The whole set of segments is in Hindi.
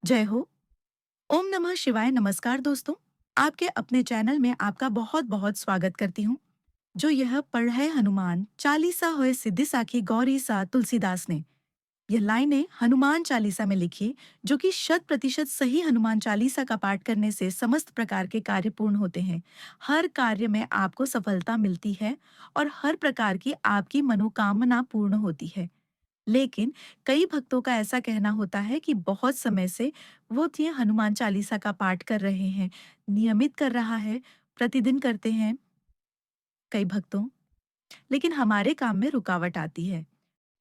जय हो। ओम नमः शिवाय। नमस्कार दोस्तों। आपके अपने चैनल में आपका बहुत बहुत स्वागत करती हूँ। जो यह पढ़े हनुमान चालीसा होए सिद्धि साखी गौरी सा तुलसीदास ने यह लाइनें हनुमान चालीसा में लिखी, जो कि शत प्रतिशत सही हनुमान चालीसा का पाठ करने से समस्त प्रकार के कार्य पूर्ण होते हैं। हर कार्य में आपको सफलता मिलती है और हर प्रकार की आपकी मनोकामना पूर्ण होती है। लेकिन कई भक्तों का ऐसा कहना होता है कि बहुत समय से वो ये हनुमान चालीसा का पाठ कर रहे हैं, नियमित कर रहा है, प्रतिदिन करते हैं कई भक्तों, लेकिन हमारे काम में रुकावट आती है।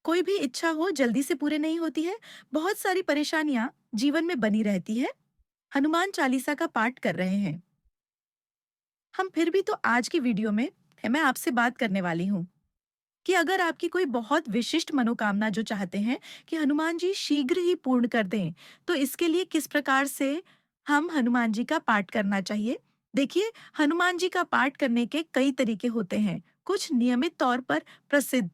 कोई भी इच्छा हो जल्दी से पूरे नहीं होती है, बहुत सारी परेशानियां जीवन में बनी रहती है। हनुमान चालीसा का पाठ कर रहे हैं हम, फिर भी तो आज की वीडियो में मैं आपसे बात करने वाली हूँ कि अगर आपकी कोई बहुत विशिष्ट मनोकामना जो चाहते हैं कि हनुमान जी शीघ्र ही पूर्ण कर दें, तो इसके लिए किस प्रकार से हम हनुमान जी का पाठ करना चाहिए। देखिए, हनुमान जी का पाठ करने के कई तरीके होते हैं। कुछ नियमित तौर पर प्रसिद्ध,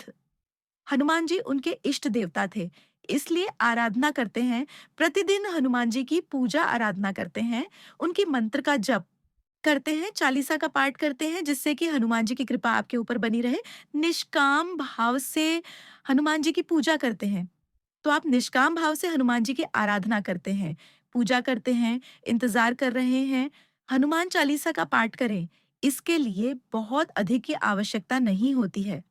हनुमान जी उनके इष्ट देवता थे, इसलिए आराधना करते हैं। प्रतिदिन हनुमान जी की पूजा आराधना करते हैं, उनकी मंत्र का जप करते हैं, चालीसा का पाठ करते हैं, जिससे कि हनुमान जी की कृपा आपके ऊपर बनी रहे। निष्काम भाव से हनुमान जी की पूजा करते हैं। तो आप निष्काम भाव से हनुमान जी की आराधना करते हैं, पूजा करते हैं, इंतजार कर रहे हैं, हनुमान चालीसा का पाठ करें। इसके लिए बहुत अधिक की आवश्यकता नहीं होती है।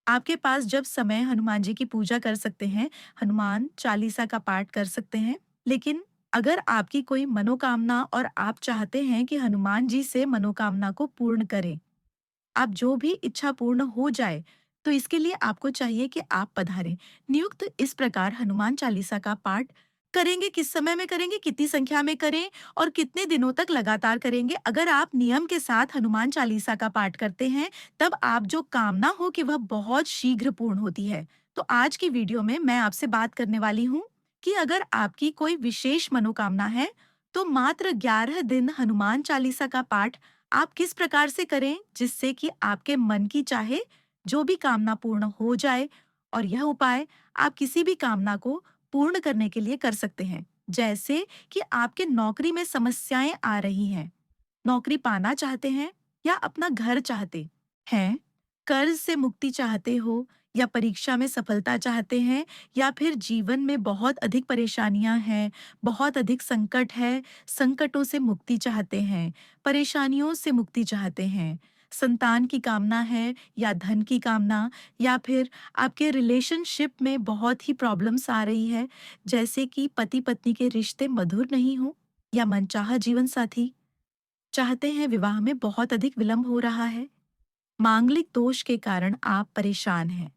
आपके पास जब समय हनुमान जी की पूजा कर सकते हैं, हनुमान चालीसा का पाठ कर सकते हैं। लेकिन अगर आपकी कोई मनोकामना और आप चाहते हैं कि हनुमान जी से मनोकामना को पूर्ण करें, आप जो भी इच्छा पूर्ण हो जाए, तो इसके लिए आपको चाहिए कि आप पधारें। नियुक्त इस प्रकार हनुमान चालीसा का पाठ करेंगे, किस समय में करेंगे, कितनी संख्या में करें और कितने दिनों तक लगातार करेंगे। अगर आप नियम के साथ हनुमान चालीसा का पाठ करते हैं, तब आप जो कामना हो कि वह बहुत शीघ्र पूर्ण होती है। तो आज की वीडियो में मैं आपसे बात करने वाली हूँ कि अगर आपकी कोई विशेष मनोकामना है, तो मात्र 11 दिन हनुमान चालीसा का पाठ आप किस प्रकार से करें जिससे कि आपके मन की चाहे जो भी कामना पूर्ण हो जाए। और यह उपाय आप किसी भी कामना को पूर्ण करने के लिए कर सकते हैं। जैसे कि आपके नौकरी में समस्याएं आ रही हैं, नौकरी पाना चाहते हैं या अपना घर चाहते हैं, कर्ज से मुक्ति चाहते हो या परीक्षा में सफलता चाहते हैं, या फिर जीवन में बहुत अधिक परेशानियां हैं, बहुत अधिक संकट है, संकटों से मुक्ति चाहते हैं, परेशानियों से मुक्ति चाहते हैं, संतान की कामना है या धन की कामना, या फिर आपके रिलेशनशिप में बहुत ही प्रॉब्लम्स आ रही है, जैसे कि पति पत्नी के रिश्ते मधुर नहीं हो, या मनचाहा जीवन साथी चाहते हैं, विवाह में बहुत अधिक विलंब हो रहा है, मांगलिक दोष के कारण आप परेशान हैं,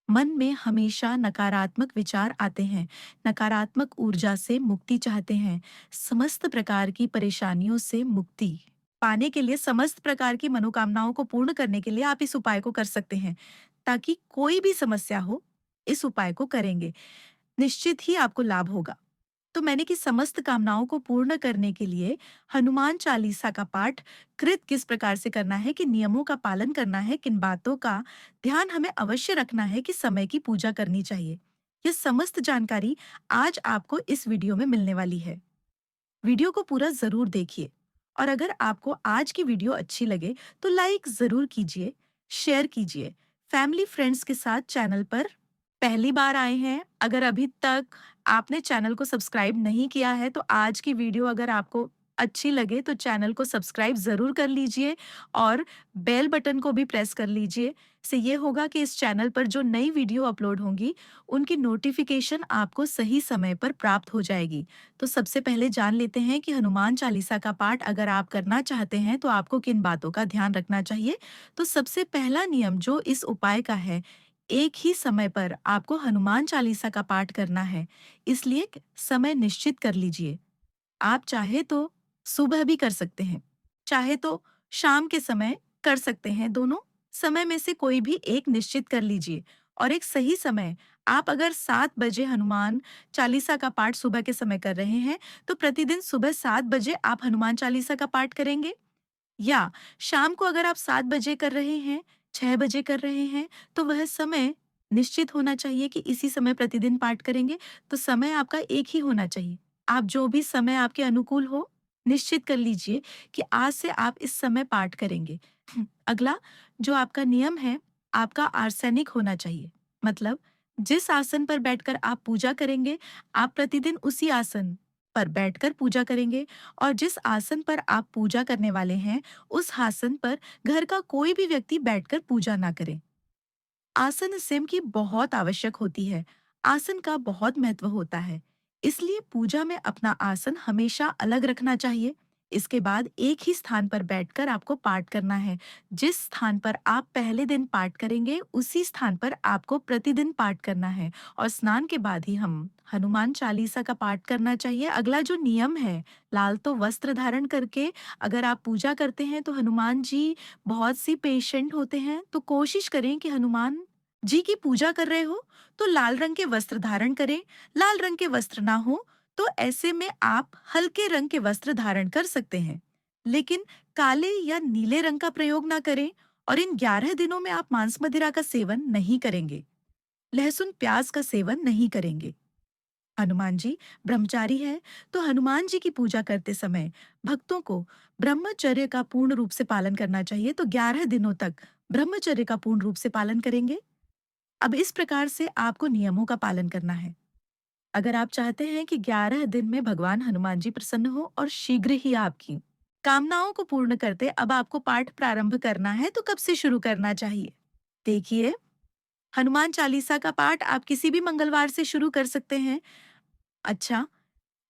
मन में हमेशा नकारात्मक विचार आते हैं, नकारात्मक ऊर्जा से मुक्ति चाहते हैं, समस्त प्रकार की परेशानियों से मुक्ति पाने के लिए, समस्त प्रकार की मनोकामनाओं को पूर्ण करने के लिए आप इस उपाय को कर सकते हैं। ताकि कोई भी समस्या हो, इस उपाय को करेंगे, निश्चित ही आपको लाभ होगा। तो मैंने कि समस्त कामनाओं को पूर्ण करने के लिए हनुमान चालीसा का पाठ कृत किस प्रकार से करना है, कि नियमों का पालन करना है, किन बातों का ध्यान हमें अवश्य रखना है, कि समय की पूजा करनी चाहिए। यह समस्त जानकारी आज आपको इस वीडियो में मिलने वाली है। वीडियो को पूरा जरूर देखिए, और अगर आपको आज की वीडियो अच्छी लगे तो लाइक जरूर कीजिए, शेयर कीजिए। फैमिली फ्रेंड्स के साथ चैनल पर पहली बार आए हैं, अगर अभी तक आपने चैनल को सब्सक्राइब नहीं किया है, तो आज की वीडियो अगर आपको अच्छी लगे तो चैनल को सब्सक्राइब जरूर कर लीजिए और बेल बटन को भी प्रेस कर लीजिए। इससे ये होगा कि इस चैनल पर जो नई वीडियो अपलोड होंगी, उनकी नोटिफिकेशन आपको सही समय पर प्राप्त हो जाएगी। तो सबसे पहले जान लेते हैं कि हनुमान चालीसा का पाठ अगर आप करना चाहते हैं, तो आपको किन बातों का ध्यान रखना चाहिए। तो सबसे पहला नियम जो इस उपाय का है, एक ही समय पर आपको हनुमान चालीसा का पाठ करना है, इसलिए समय निश्चित कर लीजिए। आप चाहे तो सुबह भी कर सकते हैं, चाहे तो शाम के समय कर सकते हैं, दोनों समय में से कोई भी एक निश्चित कर लीजिए। और एक सही समय, आप अगर 7 बजे हनुमान चालीसा का पाठ सुबह के समय कर रहे हैं, तो प्रतिदिन सुबह 7 बजे आप हनुमान चालीसा का पाठ करेंगे। या शाम को अगर आप 7 बजे कर रहे हैं, 6 बजे कर रहे हैं, तो वह समय निश्चित होना चाहिए कि इसी समय प्रतिदिन पाठ करेंगे, तो समय आपका एक ही होना चाहिए। आप जो भी समय आपके अनुकूल हो, निश्चित कर लीजिए कि आज से आप इस समय पाठ करेंगे। अगला जो आपका नियम है, आपका आर्सेनिक होना चाहिए। मतलब जिस आसन पर बैठकर आप पूजा करेंगे, आप प्रतिदिन उसी आसन पर बैठकर पूजा करेंगे और जिस आसन पर आप पूजा करने वाले हैं, उस आसन पर घर का कोई भी व्यक्ति बैठकर पूजा ना करे। आसन स्वयं की बहुत आवश्यक होती है। आसन का बहुत महत्व होता है। इसलिए पूजा में अपना आसन हमेशा अलग रखना चाहिए। इसके बाद एक ही स्थान पर बैठकर आपको पाठ करना है। जिस स्थान पर आप पहले दिन पाठ करेंगे, उसी स्थान पर आपको प्रतिदिन पाठ करना है और स्नान के बाद ही हम हनुमान चालीसा का पाठ करना चाहिए। अगला जो नियम है, लाल तो वस्त्र धारण करके अगर आप पूजा करते हैं तो हनुमान जी बहुत सी पेशेंट होते हैं, तो कोशिश करें कि हनुमान जी की पूजा कर रहे हो तो लाल रंग के वस्त्र धारण करें। लाल रंग के वस्त्र ना हो तो ऐसे में आप हल्के रंग के वस्त्र धारण कर सकते हैं, लेकिन काले या नीले रंग का प्रयोग ना करें और इन 11 दिनों में आप मांस मदिरा का सेवन नहीं करेंगे, लहसुन प्याज का सेवन नहीं करेंगे। हनुमान जी ब्रह्मचारी है, तो हनुमान जी की पूजा करते समय भक्तों को ब्रह्मचर्य का पूर्ण रूप से पालन करना चाहिए। तो 11 दिनों तक ब्रह्मचर्य का पूर्ण रूप से पालन करेंगे। अब इस प्रकार से आपको नियमों का पालन करना है। अगर आप चाहते हैं कि 11 दिन में भगवान हनुमान जी प्रसन्न हो और शीघ्र ही आपकी कामनाओं को पूर्ण करते, अब आपको पाठ प्रारंभ करना है तो कब से शुरू करना चाहिए? देखिए, हनुमान चालीसा का पाठ आप किसी भी मंगलवार से शुरू कर सकते हैं। अच्छा,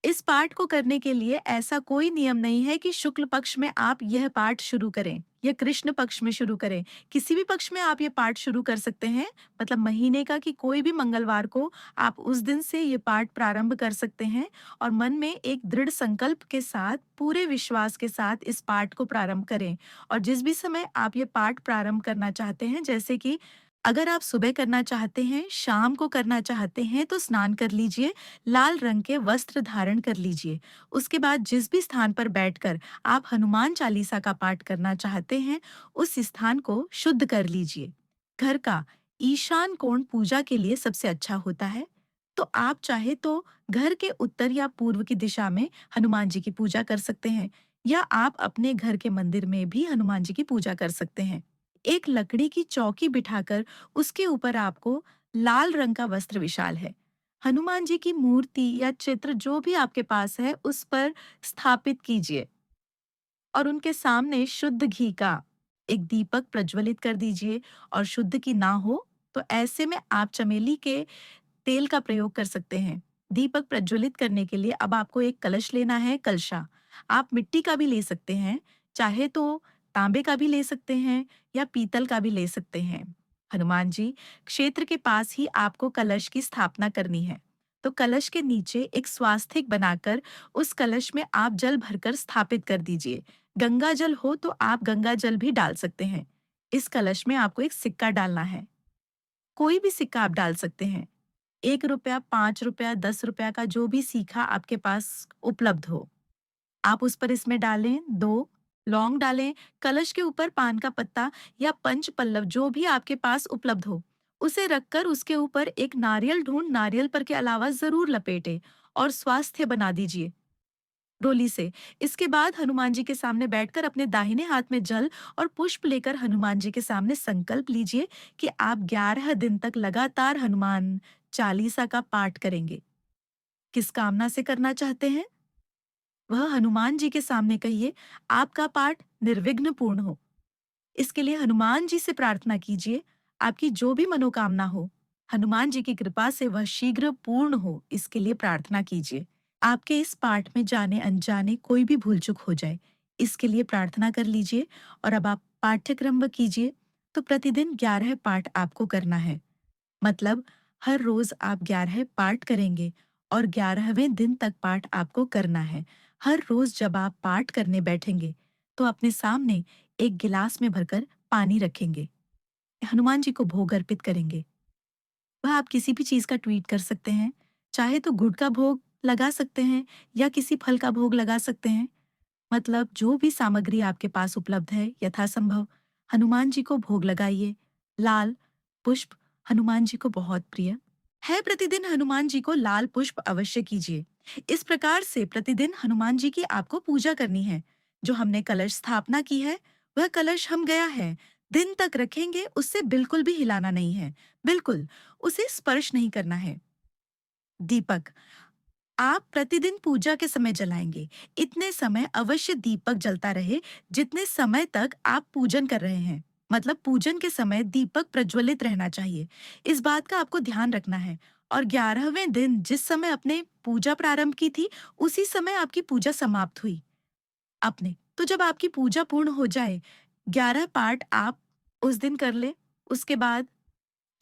इस पाठ को करने के लिए ऐसा कोई नियम नहीं है कि शुक्ल पक्ष में आप यह पाठ शुरू करें या कृष्ण पक्ष में शुरू करें। किसी भी पक्ष में आप ये पाठ शुरू कर सकते हैं। मतलब महीने का कि कोई भी मंगलवार को आप उस दिन से ये पाठ प्रारंभ कर सकते हैं और मन में एक दृढ़ संकल्प के साथ, पूरे विश्वास के साथ इस पाठ को प्रारंभ करें। और जिस भी समय आप ये पाठ प्रारंभ करना चाहते हैं, जैसे कि अगर आप सुबह करना चाहते हैं, शाम को करना चाहते हैं, तो स्नान कर लीजिए, लाल रंग के वस्त्र धारण कर लीजिए। उसके बाद जिस भी स्थान पर बैठकर आप हनुमान चालीसा का पाठ करना चाहते हैं, उस स्थान को शुद्ध कर लीजिए। घर का ईशान कोण पूजा के लिए सबसे अच्छा होता है, तो आप चाहे तो घर के उत्तर या पूर्व की दिशा में हनुमान जी की पूजा कर सकते हैं, या आप अपने घर के मंदिर में भी हनुमान जी की पूजा कर सकते हैं। एक लकड़ी की चौकी बिठाकर उसके ऊपर आपको लाल रंग का वस्त्र विशाल है, हनुमान जी की मूर्ति या चित्र जो भी आपके पास है उस पर स्थापित कीजिए और उनके सामने शुद्ध घी का एक दीपक प्रज्वलित कर दीजिए। और शुद्ध की ना हो तो ऐसे में आप चमेली के तेल का प्रयोग कर सकते हैं। दीपक प्रज्वलित करने के लिए अब आपको एक कलश लेना है, कलशा। आप मिट्टी का भी ले सकते हैं, चाहे तो तांबे का भी ले सकते हैं या पीतल का भी ले सकते हैं। हनुमान जी क्षेत्र के पास ही आपको कलश की स्थापना करनी है। तो कलश के नीचे एक स्वास्तिक बनाकर उस कलश में आप जल भरकर स्थापित कर दीजिए। गंगा जल हो तो आप गंगा जल भी डाल सकते हैं। इस कलश में आपको एक सिक्का डालना है। कोई भी सिक्का आप डाल सकते हैं। 1 रुपया, 5 रुपया, 10 रुपया का जो भी सिक्का आपके पास उपलब्ध हो, आप उस पर इसमें डालें। 2 लौंग डालें, कलश के ऊपर पान का पत्ता या पंच पल्लव जो भी आपके पास उपलब्ध हो, उसे रखकर उसके ऊपर एक नारियल ढूंढ नारियल पर के अलावा ज़रूर लपेटें और स्वास्थ्य बना दीजिए रोली से। इसके बाद हनुमान जी के सामने बैठकर अपने दाहिने हाथ में जल और पुष्प लेकर हनुमान जी के सामने संकल्प लीजिए कि आप 11 दिन तक लगातार हनुमान चालीसा का पाठ करेंगे। किस कामना से करना चाहते हैं? वह हनुमान जी के सामने कहिए, आपका पाठ निर्विघ्न पूर्ण हो। इसके लिए हनुमान जी से प्रार्थना कीजिए, आपकी जो भी मनोकामना हो, हनुमान जी की कृपा से वह शीघ्र पूर्ण हो, इसके लिए प्रार्थना कीजिए। आपके इस पाठ में जाने अनजाने कोई भी भूल चूक हो जाए, इसके लिए प्रार्थना कर लीजिए। और अब आप पाठ्यक्रम कीजिए। तो प्रतिदिन 11 पाठ आपको करना है। मतलब हर रोज आप 11 पाठ करेंगे और 11वें दिन तक पाठ आपको करना है। हर रोज जब आप पाठ करने बैठेंगे, तो अपने सामने एक गिलास में भरकर पानी रखेंगे। हनुमान जी को भोग अर्पित करेंगे। वह आप किसी भी चीज का ट्वीट कर सकते हैं, चाहे तो गुड़ का भोग लगा सकते हैं या किसी फल का भोग लगा सकते हैं। मतलब जो भी सामग्री आपके पास उपलब्ध है, यथासंभव हनुमान जी को भोग लगाइए। लाल पुष्प हनुमान जी को बहुत प्रिय है प्रतिदिन हनुमान जी को लाल पुष्प अवश्य कीजिए। इस प्रकार से प्रतिदिन हनुमान जी की आपको पूजा करनी है। जो हमने कलश स्थापना की है, वह कलश हम गया है दिन तक रखेंगे, उससे बिल्कुल भी हिलाना नहीं है। बिल्कुल, उसे स्पर्श नहीं करना है। दीपक आप प्रतिदिन पूजा के समय जलाएंगे। इतने समय अवश्य दीपक जलता रहे जितने समय तक आप पूजन कर रहे हैं। मतलब पूजन के समय दीपक प्रज्वलित रहना चाहिए। इस बात का आपको ध्यान रखना है। और 11वें दिन जिस समय आपने पूजा प्रारंभ की थी, उसी समय आपकी पूजा समाप्त हुई। आपने तो जब आपकी पूजा पूर्ण हो जाए, 11 पाठ आप उस दिन कर ले। उसके बाद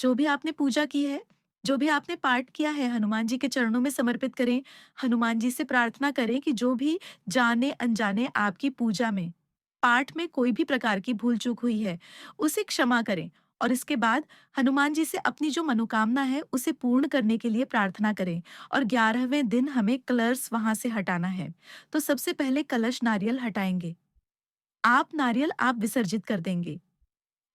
जो भी आपने पूजा की है, जो भी आपने पाठ किया है, हनुमान जी के चरणों में समर्पित करें। हनुमान जी से प्रार्थना करें कि जो भी जाने-अनजाने आपकी पूजा में, पाठ में कोई भी प्रकार की भूल-चूक हुई है, उसे क्षमा करें। और इसके बाद हनुमान जी से अपनी जो मनोकामना है, उसे पूर्ण करने के लिए प्रार्थना करें। और 11वें दिन हमें कलर्स वहाँ से हटाना है। तो सबसे पहले कलश नारियल हटाएँगे। आप नारियल विसर्जित कर देंगे।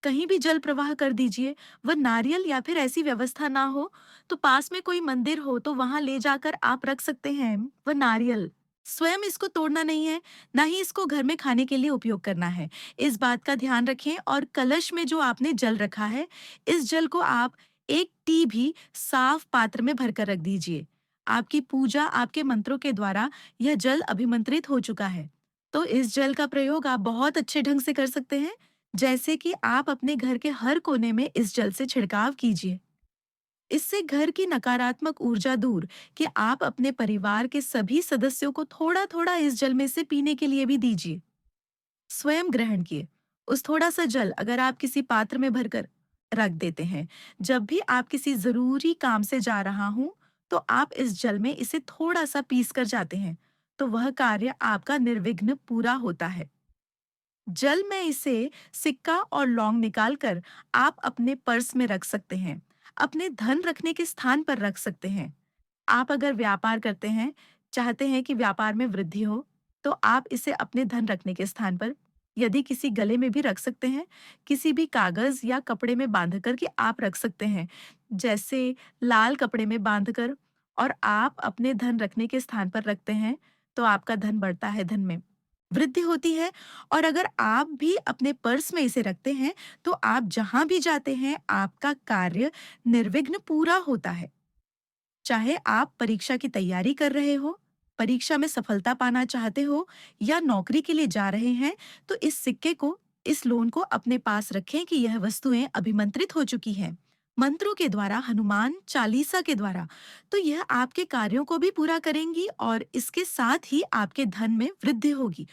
कहीं भी जल प्रवाह कर दीजिए। वह नारियल या फिर ऐसी व्यवस्था ना हो तो पास में कोई मंदिर हो तो वहां ले जाकर आप रख सकते हैं वह नारियल। स्वयं इसको तोड़ना नहीं है, ना ही इसको घर में खाने के लिए उपयोग करना है। इस बात का ध्यान रखें। और कलश में जो आपने जल रखा है, इस जल को आप एक टी भी साफ पात्र में भरकर रख दीजिए। आपकी पूजा आपके मंत्रों के द्वारा यह जल अभिमंत्रित हो चुका है। तो इस जल का प्रयोग आप बहुत अच्छे ढंग से कर सकते हैं। जैसे कि आप अपने घर के हर कोने में इस जल से छिड़काव कीजिए। इससे घर की नकारात्मक ऊर्जा दूर कि आप अपने परिवार के सभी सदस्यों को थोड़ा-थोड़ा इस जल में से पीने के लिए भी दीजिए। स्वयं ग्रहण किए। उस थोड़ा सा जल अगर आप किसी पात्र में भरकर रख देते हैं, जब भी आप किसी जरूरी काम से जा रहा हूं, तो आप इस जल में इसे थोड़ा सा पीस कर जाते हैं, तो वह कार्य आपका निर्विघ्न पूरा होता है। जल में इसे सिक्का और लौंग निकालकर आप अपने पर्स में रख सकते हैं। अपने धन रखने के स्थान पर रख सकते हैं। आप अगर व्यापार करते हैं, चाहते हैं कि व्यापार में वृद्धि हो, तो आप इसे अपने धन रखने के स्थान पर, यदि किसी गले में भी रख सकते हैं, किसी भी कागज या कपड़े में बांधकर कि आप रख सकते हैं। जैसे लाल कपड़े में बांधकर और आप अपने धन रखने के स्थान पर रखते हैं, तो आपका धन बढ़ता है, धन में वृद्धि होती है। और अगर आप भी अपने पर्स में इसे रखते हैं, तो आप जहां भी जाते हैं, आपका कार्य निर्विघ्न पूरा होता है। चाहे आप परीक्षा की तैयारी कर रहे हो, परीक्षा में सफलता पाना चाहते हो या नौकरी के लिए जा रहे हैं, तो इस सिक्के को, इस लोन को अपने पास रखें कि यह वस्तुएं अभिमंत्रित हो चुकी हैं। मंत्रों के द्वारा, हनुमान चालीसा के द्वारा, तो यह आपके कार्यों को भी पूरा करेंगी और इसके साथ ही आपके धन में वृद्धि होगी।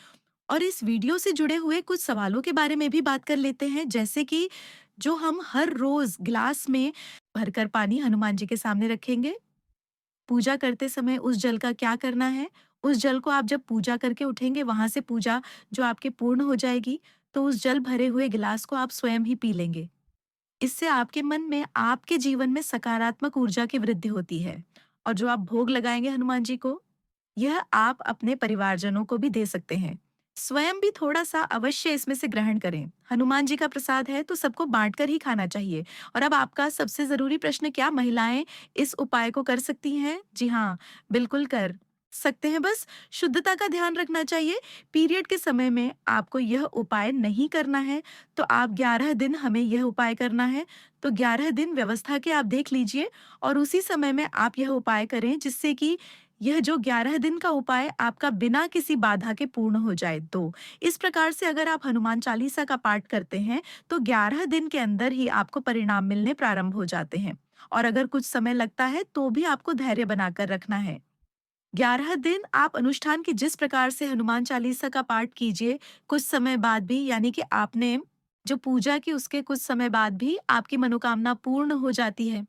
और इस वीडियो से जुड़े हुए कुछ सवालों के बारे में भी बात कर लेते हैं, जैसे कि जो हम हर रोज गिलास में भरकर पानी हनुमान जी के सामने रखेंगे, पूजा करते समय उस जल का क्या करना है? उस जल को आप जब पूजा करके उठेंगे, वहां से पूजा जो आपके पूर्ण हो जाएगी, तो उस जल भरे हुए गिलास को आप स्वयं ही पी लेंगे। इससे आपके मन में, आपके जीवन में सकारात्मक ऊर्जा की वृद्धि होती है। और जो आप भोग लगाएंगे हनुमान जी को, यह आप अपने परिवारजनों को भी दे सकते हैं। स्वयं भी थोड़ा-सा अवश्य इसमें से ग्रहण करें। हनुमान जी का प्रसाद है तो सबको बाँटकर ही खाना चाहिए। और अब आपका सबसे ज़रूरी प्रश्न, क्या महिलाएँ इस उपाय को कर सकती हैं? जी हाँ, बिल्कुल कर सकते हैं, बस शुद्धता का ध्यान रखना चाहिए। पीरियड के समय में आपको यह उपाय नहीं करना है, तो आप 11 दिन हमें यह उपाय करना है। तो 11 दिन व्यवस्था के आप देख लीजिए और उसी समय में आप यह उपाय करें, जिससे कि यह जो 11 दिन का उपाय आपका बिना किसी बाधा के पूर्ण हो जाए। तो इस प्रकार से अगर आप हनुमान चालीसा का पाठ करते हैं, तो 11 दिन के अंदर ही आपको परिणाम मिलने प्रारंभ हो जाते हैं। और अगर कुछ समय लगता है, तो भी आपको धैर्य बनाकर रखना है। 11 दिन आप अनुष्ठान की जिस प्रकार से हनुमान चालीसा का पाठ कीजिए, कुछ समय बाद भी, यानी कि आपने जो पूजा की उसके कुछ समय बाद भी आपकी मनोकामना पूर्ण हो जाती है।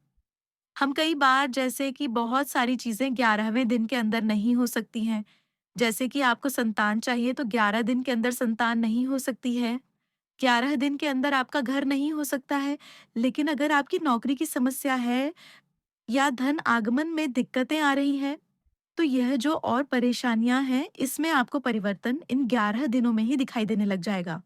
हम कई बार, जैसे कि बहुत सारी चीज़ें 11वें दिन के अंदर नहीं हो सकती हैं। जैसे कि आपको संतान चाहिए तो 11 दिन के अंदर संतान नहीं हो सकती है। 11 दिन के अंदर आपका घर नहीं हो सकता है। लेकिन अगर आपकी नौकरी की समस्या है या धन आगमन में दिक्कतें आ रही हैं, तो यह जो और परेशानियां हैं, इसमें आपको परिवर्तन इन 11 दिनों में ही दिखाई देने लग जाएगा।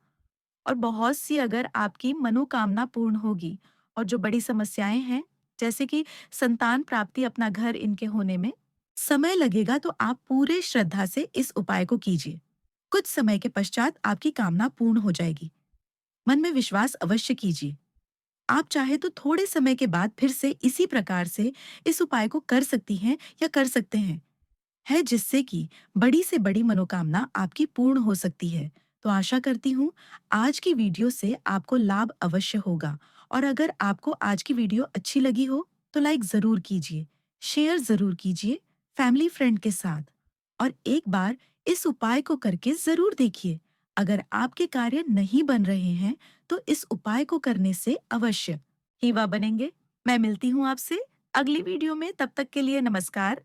और बहुत सी अगर आपकी मनोकामना पूर्ण होगी, और जो बड़ी समस्याएं हैं, जैसे कि संतान प्राप्ति, अपना घर इनके होने में समय लगेगा, तो आप पूरे श्रद्धा से इस उपाय को कीजिए। कुछ समय के पश्चात आपकी कामना पूर्ण हो जाएगी। मन में विश्वास अवश्य कीजिए। आप चाहे तो थोड़े समय के बाद फिर से इसी प्रकार से इस उपाय को कर सकती हैं या कर सकते हैं, जिससे कि बड़ी से बड़ी मनोकामना आपकी पूर्ण हो सकती है। तो आशा करती हूँ आज की वीडियो से आपको लाभ अवश्य होगा, और अगर आपको आज की वीडियो अच्छी लगी हो तो लाइक ज़रूर कीजिए, शेयर ज़रूर कीजिए फैमिली फ्रेंड के साथ, और एक बार इस उपाय को करके ज़रूर देखिए। अगर आपके कार्य नहीं बन रहे हैं तो इस उपाय को करने से अवश्य हीवा बनेंगे। मैं मिलती हूँ आपसे अगली वीडियो में, तब तक के लिए नमस्कार।